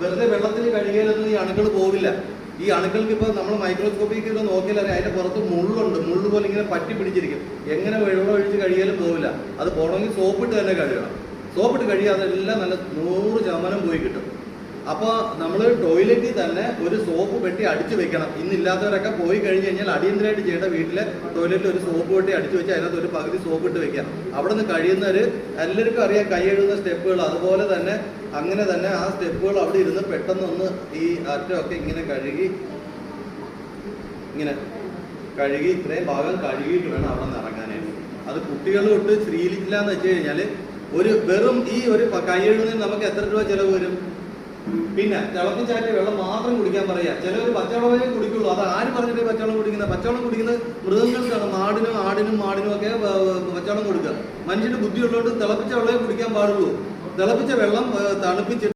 വെറുതെ വെള്ളത്തിൽ കഴുകിയാലൊന്നും ഈ അണുക്കൾ പോകില്ല. ഈ അണുക്കൾക്ക് ഇപ്പോൾ നമ്മൾ മൈക്രോസ്കോപ്പിൽ നോക്കിയാൽ അറിയാം, അതിന്റെ പുറത്ത് മുള്ളുണ്ട്. മുള്ളു പോലെ ഇങ്ങനെ പറ്റി പിടിച്ചിരിക്കും. എങ്ങനെ വെള്ളം ഒഴിച്ച് കഴുകിയാലും പോകില്ല. അത് പോകണമെങ്കിൽ സോപ്പിട്ട് തന്നെ കഴുകണം. സോപ്പിട്ട് കഴുകിയാൽ അതെല്ലാം നല്ല 100% പോയി കിട്ടും. അപ്പോൾ നമ്മൾ ടോയ്ലറ്റിൽ തന്നെ ഒരു സോപ്പ് പെട്ടി അടിച്ചു വെക്കണം. ഇന്നില്ലാത്തവരൊക്കെ പോയി കഴിഞ്ഞ് കഴിഞ്ഞാൽ അടിയന്തരമായിട്ട് ചെയ്യേണ്ട, വീട്ടിലെ ടോയ്ലറ്റിൽ ഒരു സോപ്പ് പെട്ടി അടിച്ചു വെച്ച് അതിനകത്ത് ഒരു പകുതി സോപ്പ് ഇട്ട് വെക്കാം. അവിടെ നിന്ന് കഴിയുന്നവർ എല്ലാവർക്കും അറിയാം കൈ എഴുതുന്ന സ്റ്റെപ്പുകൾ. അതുപോലെ തന്നെ അങ്ങനെ തന്നെ ആ സ്റ്റെപ്പുകൾ അവിടെ ഇരുന്ന് പെട്ടെന്നൊന്ന് ഈ അറ്റമൊക്കെ ഇങ്ങനെ കഴുകി ഇത്രയും ഭാഗം കഴുകിയിട്ട് വേണം അവിടെ നിന്ന് ഇറങ്ങാനായിട്ട്. അത് കുട്ടികൾ തൊട്ട് ശീലിക്കില്ല എന്ന് വെച്ച് കഴിഞ്ഞാൽ വെറും ഈ ഒരു കൈ എഴുതുന്നതിന് നമുക്ക് എത്ര രൂപ ചിലവ് വരും? പിന്നെ തിളപ്പിച്ചാറ്റിയ വെള്ളം മാത്രം കുടിക്കാൻ പറയാ. ചിലവർ പച്ചവെള്ളമേ കുടിക്കുള്ളൂ. അത് ആര് പറഞ്ഞിട്ട് പച്ചവെള്ളം കുടിക്കുന്നത്? പച്ചവെള്ളം കുടിക്കുന്നത് മൃഗങ്ങൾക്കാണ്. മാടിനും ഒക്കെ പച്ചവെള്ളം കൊടുക്കുക. മനുഷ്യന് ബുദ്ധിയുള്ളതുകൊണ്ട് തിളപ്പിച്ച വെള്ളമേ കുടിക്കാൻ പാടുള്ളൂ. തിളപ്പിച്ച വെള്ളം തണുപ്പിച്ച്